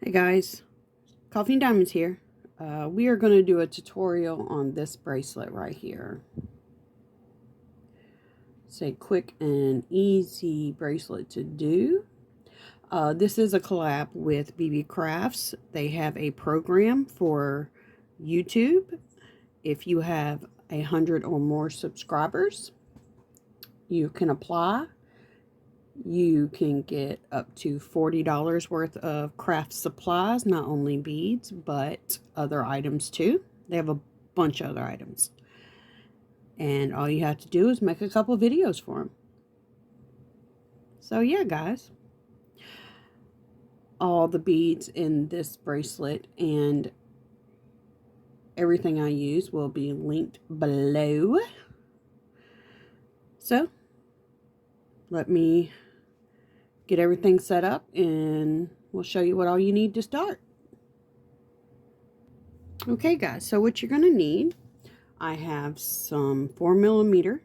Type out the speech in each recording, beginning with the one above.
Hey guys, Coffee and Diamonds here. We are going to do a tutorial on this bracelet right here. It's a quick and easy bracelet to do. This is a collab with Beebeecrafts. They have a program for YouTube. If you have 100 or more subscribers, you can apply. You can get up to $40 worth of craft supplies, not only beads, but other items too. They have a bunch of other items. And all you have to do is make a couple videos for them. So yeah, guys. All the beads in this bracelet and everything I use will be linked below. So, let me get everything set up and we'll show you what all you need to start. Okay guys, so what you're going to need, I have some 4mm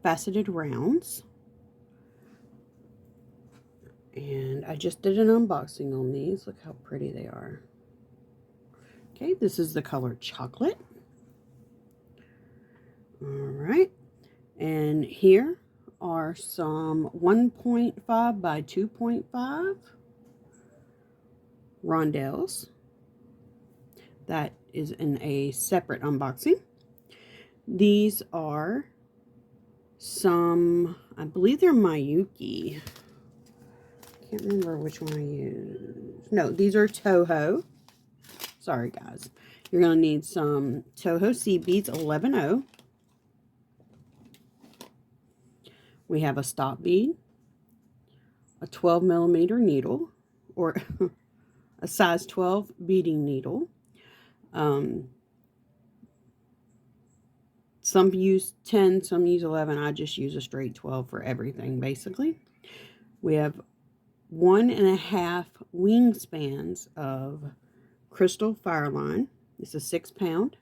faceted rounds, and I just did an unboxing on these. Look how pretty they are. Okay, this is the color chocolate. Alright, and here are some 1.5 by 2.5 rondelles. That is in a separate unboxing. These are some, I believe they're Miyuki. Can't remember which one I used. No, these are Toho. Sorry guys. You're going to need some Toho seed beads 11-0. We have a stop bead, a 12mm needle, or a size 12 beading needle. Some use 10, some use 11. I just use a straight 12 for everything, basically. We have 1.5 wingspans of crystal fireline. This is 6 pound.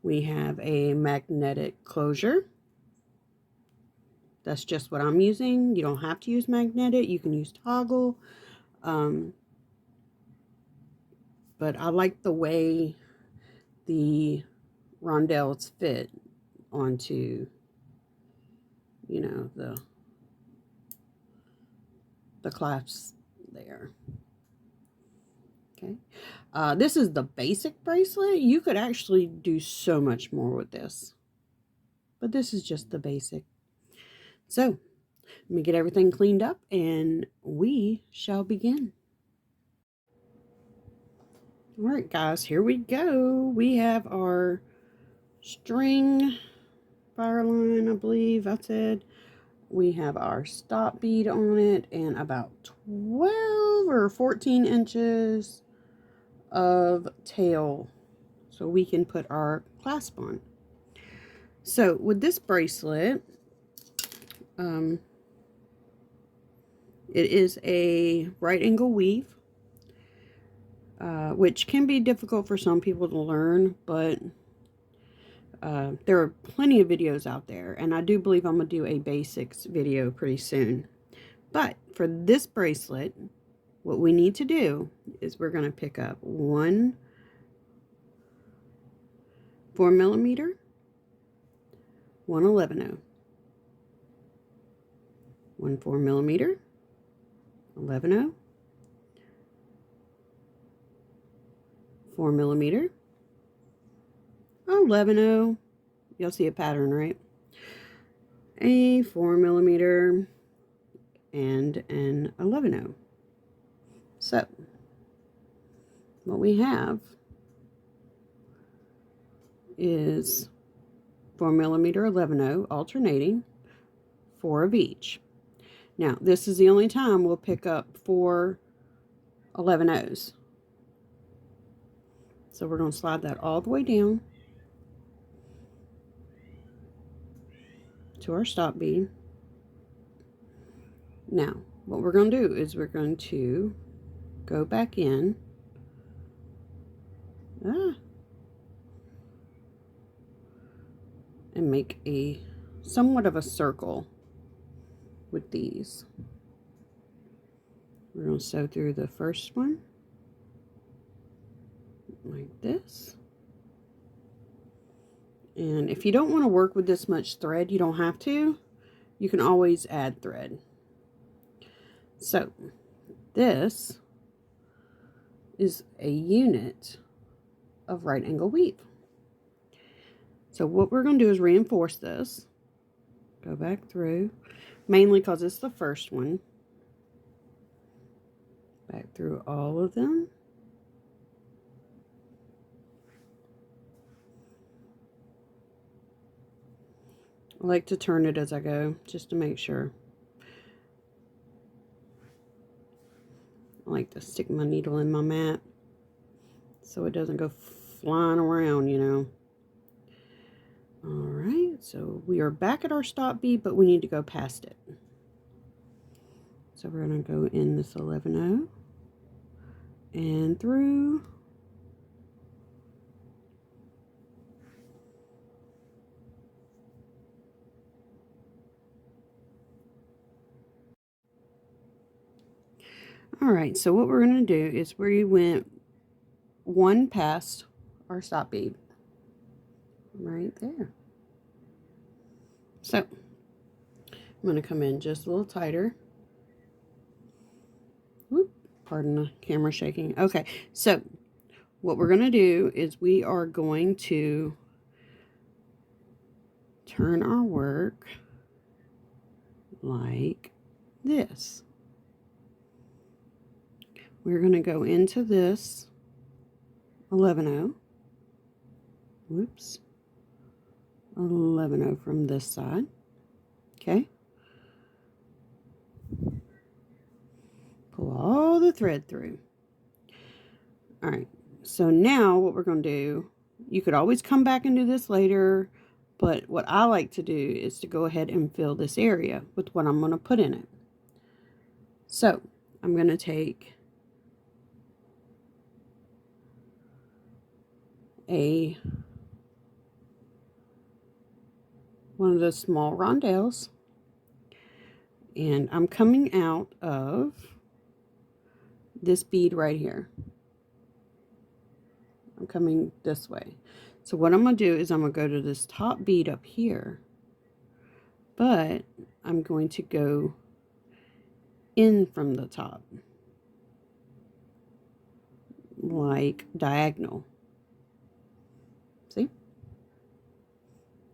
We have a magnetic closure. That's just what I'm using. You don't have to use magnetic. You can use toggle. But I like the way the rondelles fit onto, you know, the clasps there. Okay. This is the basic bracelet. You could actually do so much more with this. But this is just the basic. So, let me get everything cleaned up and we shall begin. Alright guys, here we go. We have our string fireline, I believe I said. We have our stop bead on it and about 12 or 14 inches of tail so we can put our clasp on. So with this bracelet, it is a right angle weave, which can be difficult for some people to learn, but there are plenty of videos out there, and I do believe I'm going to do a basics video pretty soon. But for this bracelet, what we need to do is we're going to pick up one 4mm, one 11-0, one 4mm, 11-0, 4mm, 11-0. You'll see a pattern, right? A 4mm and an 11-0. So, what we have is 4mm, 11-0 alternating, 4 of each. Now, this is the only time we'll pick up 4 11-0s. So we're going to slide that all the way down to our stop bead. Now, what we're going to do is we're going to go back in and make a somewhat of a circle with these. We're going to sew through the first one like this. And if you don't want to work with this much thread, you don't have to. You can always add thread. So this is a unit of right angle weave. So what we're going to do is reinforce this. Go back through, mainly because it's the first one. Back through all of them. I like to turn it as I go, just to make sure. I like to stick my needle in my mat so it doesn't go flying around, you know. Alright, so we are back at our stop bead, but we need to go past it. So we're going to go in this 11-0 and through. Alright, so what we're going to do is we went one past our stop bead. Right there. So, I'm going to come in just a little tighter. Whoop, pardon the camera shaking. Okay, so what we're going to do is we are going to turn our work like this. We're going to go into this 11-0. Whoops. 11-0 from this side. Okay. Pull all the thread through. Alright. So now what we're going to do, you could always come back and do this later, but what I like to do is to go ahead and fill this area with what I'm going to put in it. So I'm going to take one of those small rondelles, and I'm coming out of this bead right here. I'm coming this way. So what I'm going to do is I'm going to go to this top bead up here, but I'm going to go in from the top, like diagonal. See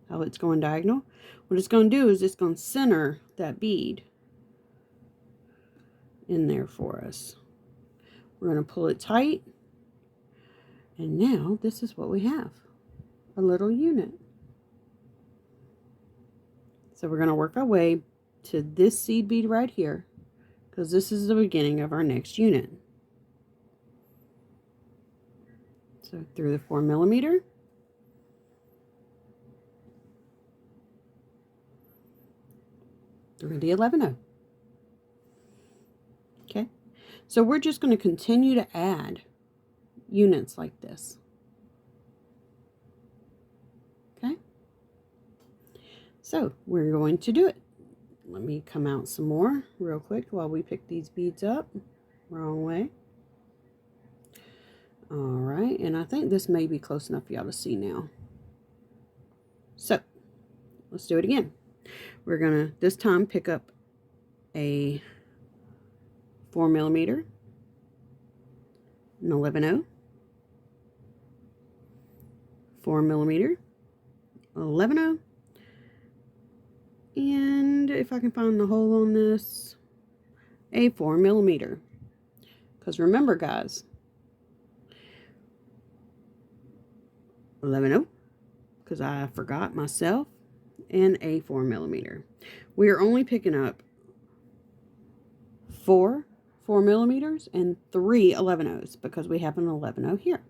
how it's going diagonal? What it's going to do is it's going to center that bead in there for us. We're going to pull it tight, and now this is what we have, a little unit. So we're going to work our way to this seed bead right here, because this is the beginning of our next unit. So through the 4mm, through the 11-0. Okay, so we're just going to continue to add units like this. Okay, so we're going to do it. Let me come out some more real quick while we pick these beads up. Wrong way. Alright, and I think this may be close enough for y'all to see now. So, let's do it again. We're going to, this time, pick up a 4mm, an 11-0, 4mm, 11-0, and if I can find the hole on this, a 4mm. Because remember, guys, 11-0, because I forgot myself, and a 4mm. We are only picking up 4 4mm and 3 11-0s because we have an 11-0 here.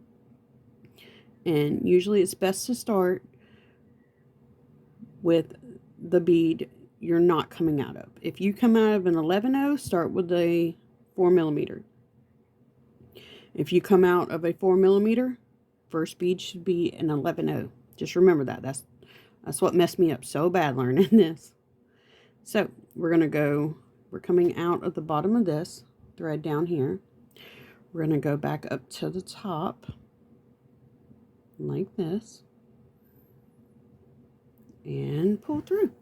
And usually it's best to start with the bead you're not coming out of. If you come out of an 11-0, start with a 4mm. If you come out of a 4mm, first bead should be an 11-0. Just remember that. That's what messed me up so bad learning this. So we're coming out of the bottom of this thread down here. We're going to go back up to the top like this and pull through.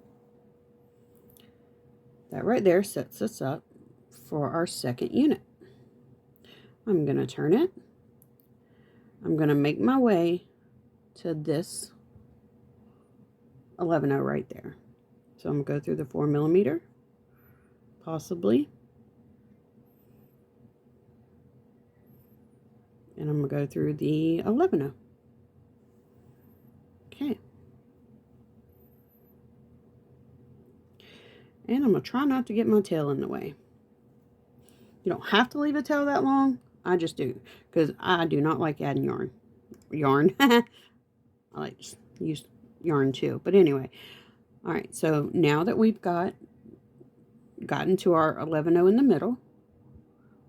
That right there sets us up for our second unit. I'm going to turn it. I'm going to make my way to this 11-0 right there. So I'm going to go through the 4mm, possibly. And I'm going to go through the 11-0. Okay. And I'm going to try not to get my tail in the way. You don't have to leave a tail that long. I just do. Because I do not like adding yarn. I like to use yarn too. But anyway. Alright, so now that we've gotten to our 11-0 in the middle,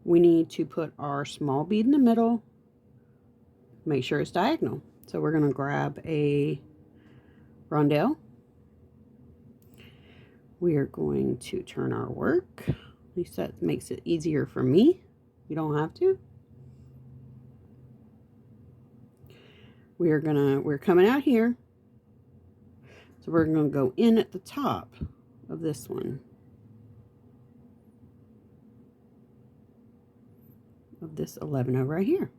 we need to put our small bead in the middle. Make sure it's diagonal. So we're going to grab a rondelle. We are going to turn our work. At least that makes it easier for me. You don't have to. We're coming out here. So we're going to go in at the top of this one. Of this 11-0 right here.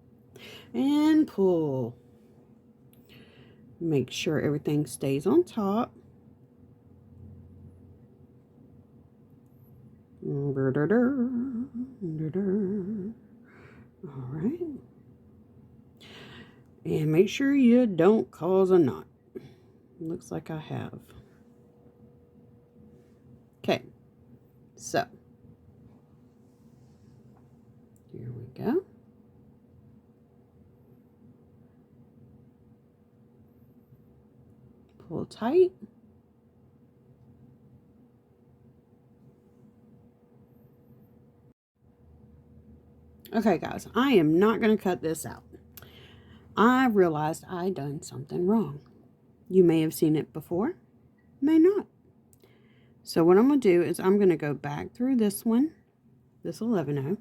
And pull. Make sure everything stays on top. Alright. And make sure you don't cause a knot. Looks like I have. Okay. So. Here we go. Pull tight. Okay, guys, I am not going to cut this out. I realized I done something wrong. You may have seen it before, may not. So what I'm going to do is I'm going to go back through this one, this 11-0.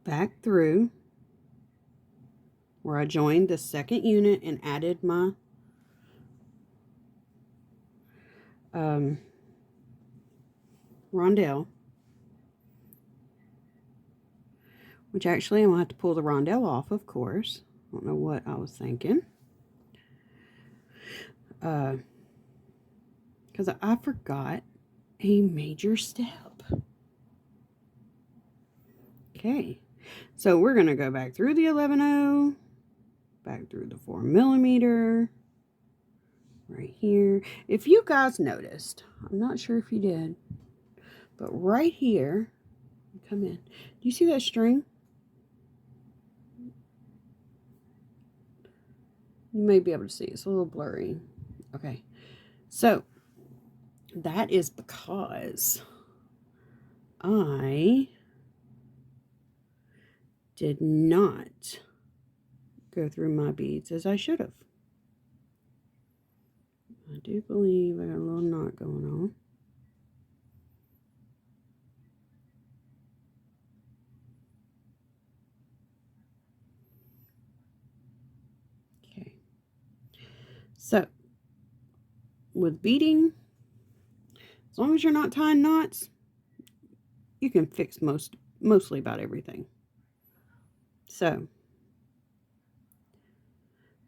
Back through where I joined the second unit and added my rondelle, which actually I'm going to have to pull the rondelle off, of course. I don't know what I was thinking. Because I forgot a major step. Okay, so we're going to go back through the 11-0, back through the 4mm, right here. If you guys noticed, I'm not sure if you did, but right here, come in. Do you see that string? You may be able to see. It's a little blurry. Okay, so that is because I did not go through my beads as I should have. I do believe I got a little knot going on. Okay. So, with beading, as long as you're not tying knots, you can fix mostly about everything. So,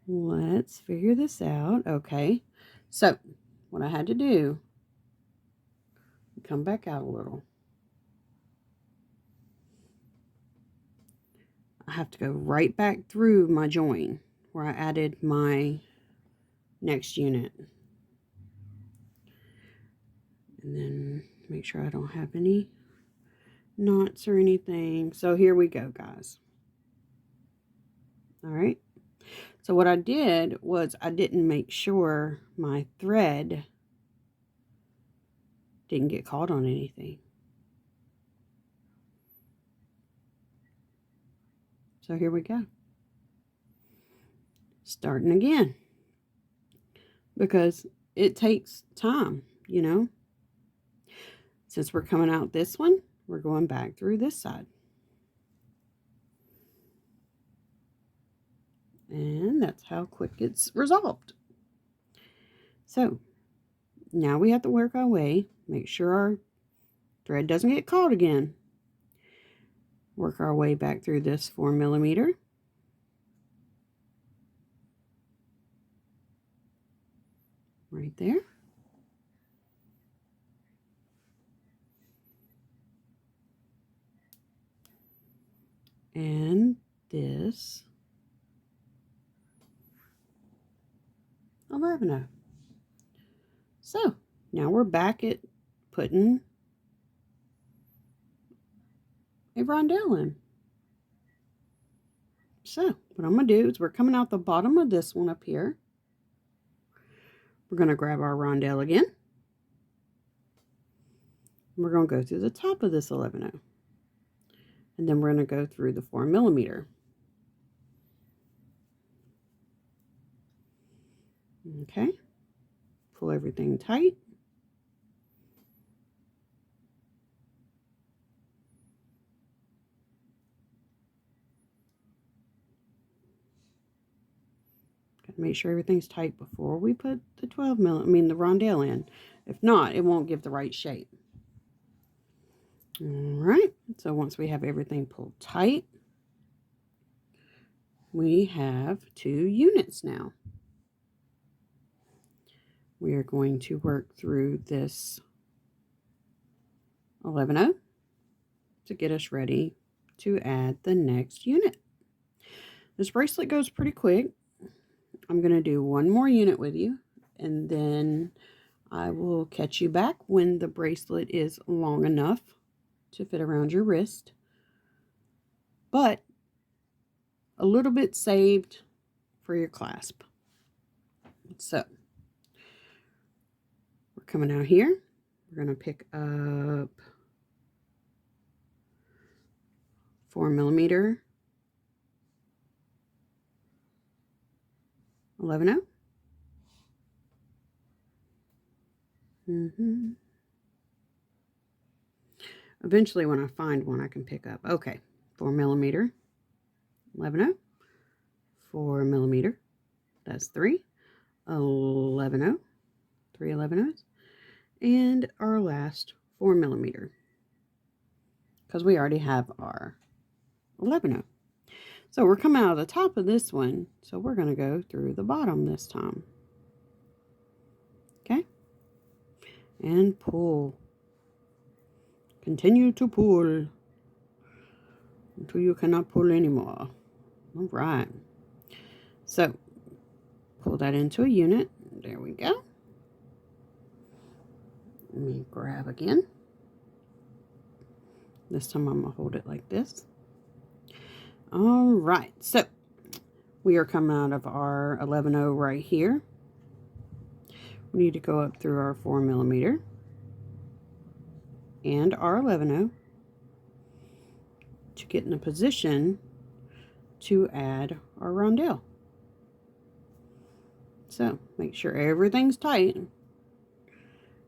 let's figure this out. Okay. So, what I had to do, come back out a little. I have to go right back through my join where I added my next unit. And then make sure I don't have any knots or anything. So here we go, guys. All right. So what I did was I didn't make sure my thread didn't get caught on anything. So here we go. Starting again. because it takes time, you know. Since we're coming out this one, we're going back through this side. And that's how quick it's resolved. So now we have to work our way, make sure our thread doesn't get caught again. Work our way back through this 4mm. Right there. And this 11. So now we're back at putting a rondelle in. So what I'm going to do is we're coming out the bottom of this one up here. We're going to grab our rondelle again. We're going to go through the top of this 11. And then we're going to go through the 4mm. Okay. Pull everything tight. Gotta make sure everything's tight before we put the the rondelle in. If not, it won't give the right shape. All right. So once we have everything pulled tight, we have 2 units now. We are going to work through this 11 to get us ready to add the next unit. This bracelet goes pretty quick. I'm going to do one more unit with you, and then I will catch you back when the bracelet is long enough to fit around your wrist, but a little bit saved for your clasp. So we're coming out here. We're going to pick up 4mm 11. Eventually, when I find one, I can pick up. Okay, 4mm 11, 4mm. That's 3 11, 3 11s, and our last 4mm, because we already have our 11. So we're coming out of the top of this one, so we're going to go through the bottom this time. Okay, and pull. Continue to pull until you cannot pull anymore. All right. So pull that into a unit. There we go. Let me grab again. This time I'm going to hold it like this. All right. So we are coming out of our 11 right here. We need to go up through our 4mm and our 11 to get in a position to add our rondelle. So make sure everything's tight and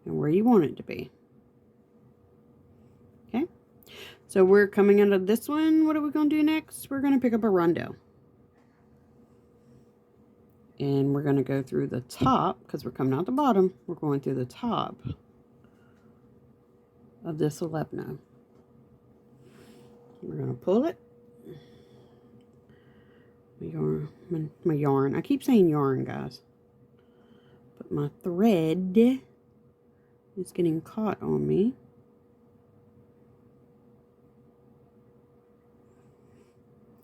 where you want it to be. Okay, so we're coming out of this one. What are we going to do next? We're going to pick up a rondelle. And we're going to go through the top, because we're coming out the bottom. We're going through the top of this 11. We're going to pull it. My yarn. I keep saying yarn, guys. But my thread is getting caught on me.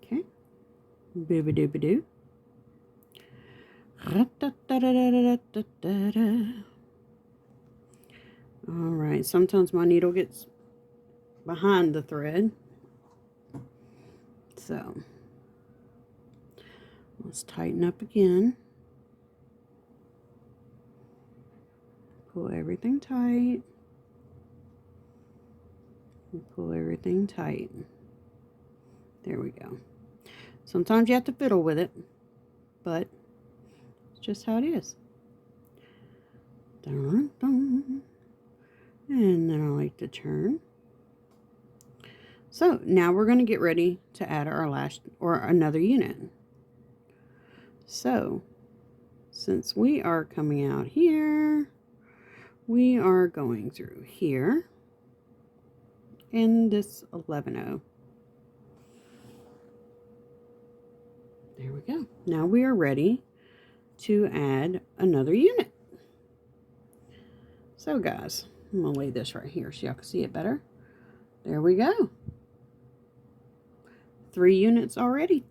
Okay. Booba-dooba-doo. Alright, sometimes my needle gets behind the thread. So, let's tighten up again. Pull everything tight. And pull everything tight. There we go. Sometimes you have to fiddle with it, but it's just how it is. Dun, dun. And then I like to turn. So now we're going to get ready to add our last or another unit. So since we are coming out here, we are going through here in this 11-0. There we go. Now we are ready to add another unit. So guys, I'm going to lay this right here so y'all can see it better. There we go. 3 units already.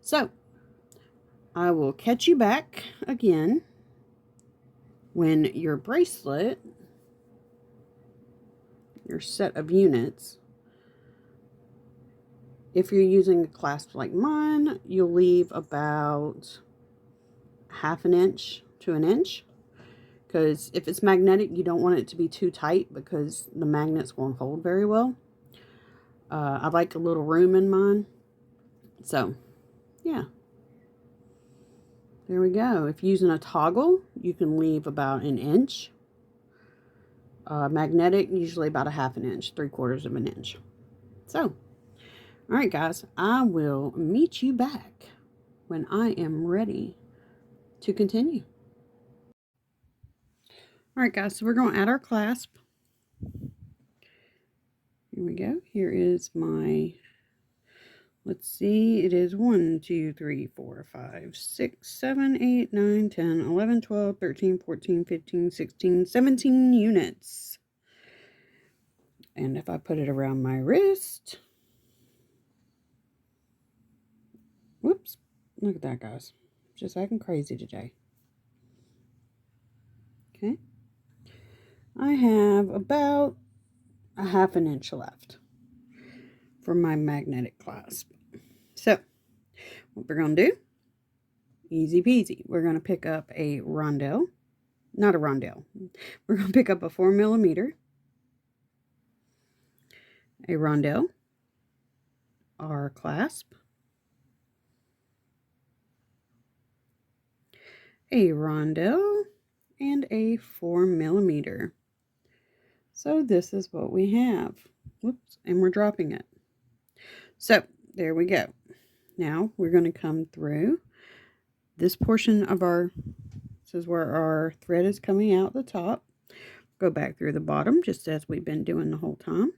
So I will catch you back again when your bracelet, your set of units, if you're using a clasp like mine, you'll leave about 1/2 inch to 1 inch. Because if it's magnetic, you don't want it to be too tight because the magnets won't hold very well. I like a little room in mine. So, yeah. There we go. If you're using a toggle, you can leave about 1 inch. Magnetic, usually about 1/2 inch, 3/4 of an inch. So, alright guys, I will meet you back when I am ready to continue. Alright guys, so we're going to add our clasp. Here we go. Here is my, let's see, it is 1, 2, 3, 4, 5, 6, 7, 8, 9, 10, 11, 12, 13, 14, 15, 16, 17 units. And if I put it around my wrist, whoops, look at that guys. Just acting crazy today. Okay. I have about 1/2 inch left for my magnetic clasp. So, what we're going to do, easy peasy, we're going to pick up a rondelle, not a rondelle, we're going to pick up a 4mm, a rondelle, our clasp, a rondelle, and a 4mm. So this is what we have. Whoops, and we're dropping it. So there we go. Now we're going to come through this portion of our, this is where our thread is coming out the top. Go back through the bottom just as we've been doing the whole time.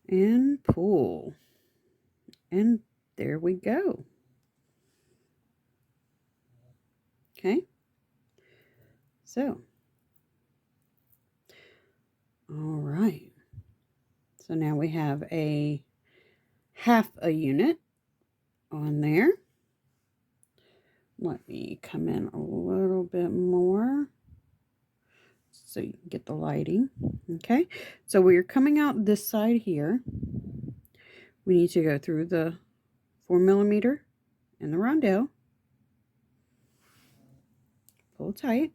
And pull. And there we go. Okay. So, all right. So now we have a 1/2 a unit on there. Let me come in a little bit more so you can get the lighting. Okay, so we're coming out this side here. We need to go through the 4mm and the rondelle. Pull tight.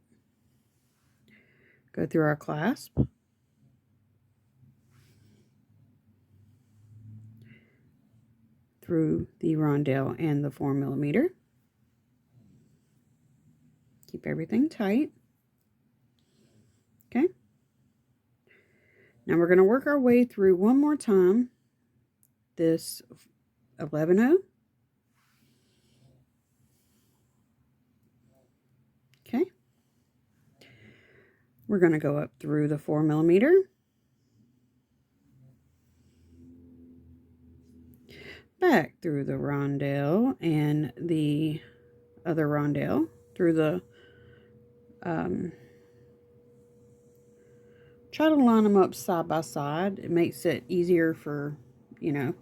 Go through our clasp. Through the rondelle and the 4mm. Keep everything tight. Okay. Now we're going to work our way through one more time this 11-0. Okay. We're going to go up through the 4mm. Back through the rondelle and the other rondelle through the try to line them up side by side. It makes it easier for, you know,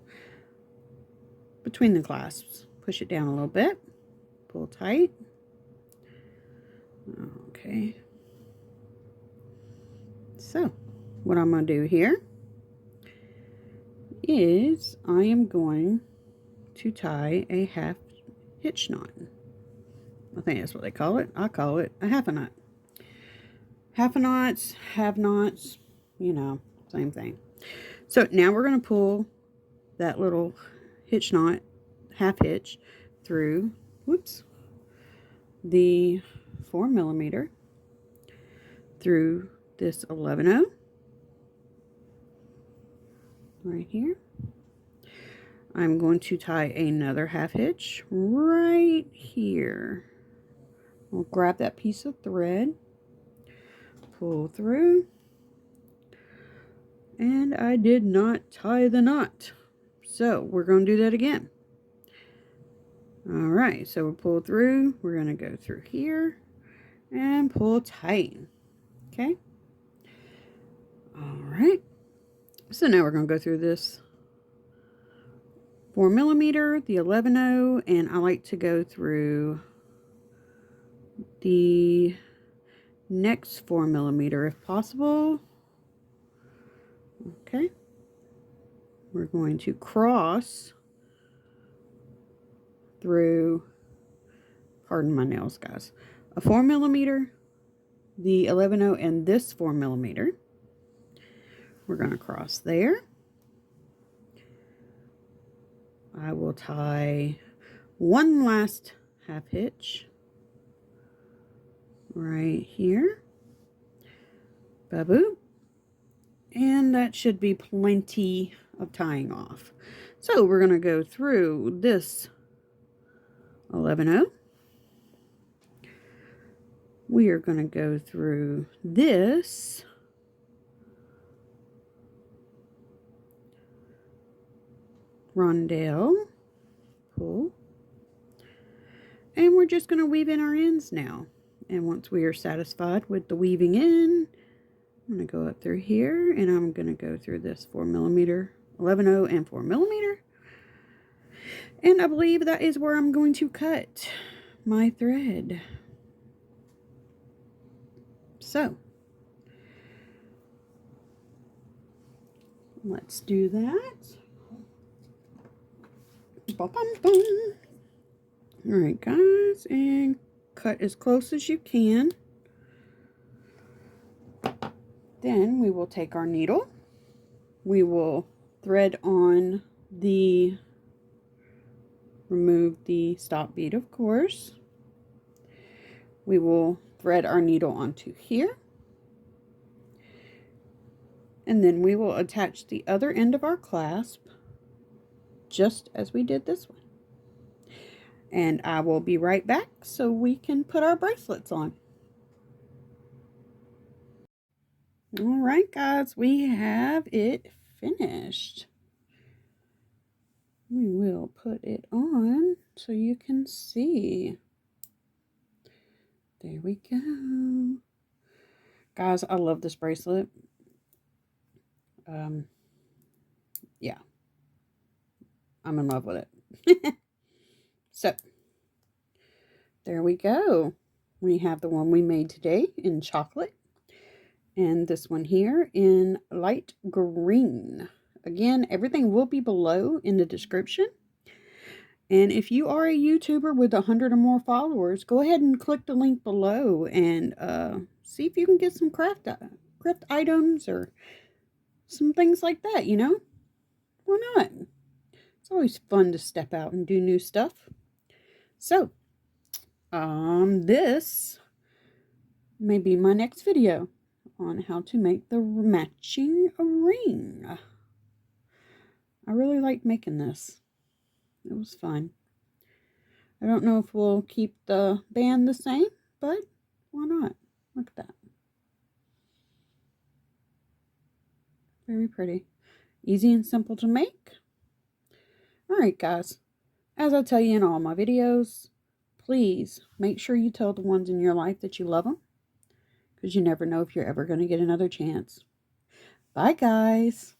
between the clasps. Push it down a little bit. Pull tight. Okay. So, what I'm going to do here is I am going to tie a 1/2 hitch knot. I think that's what they call it. I call it a 1/2 knot. 1/2 knots, half knots, you know, same thing. So now we're going to pull that little hitch knot, 1/2 hitch, through, whoops, the 4mm through this 11-0 right here. I'm going to tie another half hitch right here. We'll grab that piece of thread, pull through, and I did not tie the knot. So we're going to do that again. Alright, so we'll pull through, we're going to go through here, and pull tight. Okay? Alright, so now we're going to go through this 4mm, the 11-0, and I like to go through the next 4mm if possible. Okay, we're going to cross through, pardon my nails guys, a 4mm, the 11-0, and this 4mm. We're going to cross there. I will tie one last half hitch right here. Ba-boop. And that should be plenty of tying off. So we're going to go through this 11-0. We are going to go through this rondelle, pull, and we're just going to weave in our ends now. And once we are satisfied with the weaving in, I'm going to go up through here, and I'm going to go through this 4mm, 11-0, and 4mm. And I believe that is where I'm going to cut my thread. So, let's do that. Alright guys, and cut as close as you can. Then we will take our needle. We will thread on the, remove the stop bead of course. We will thread our needle onto here. And then we will attach the other end of our clasp just as we did this one. And I will be right back so we can put our bracelets on. Alright guys, we have it finished. We will put it on so you can see. There we go. Guys, I love this bracelet. Yeah. I'm in love with it. So, there we go. We have the one we made today in chocolate. And this one here in light green. Again, everything will be below in the description. And if you are a YouTuber with 100 or more followers, go ahead and click the link below and see if you can get some craft items or some things like that, you know? Why not? It's always fun to step out and do new stuff. So, this may be my next video on how to make the matching ring. I really liked making this. It was fun. I don't know if we'll keep the band the same, but why not? Look at that. Very pretty. Easy and simple to make. Alright guys, as I tell you in all my videos, please make sure you tell the ones in your life that you love them, because you never know if you're ever going to get another chance. Bye guys.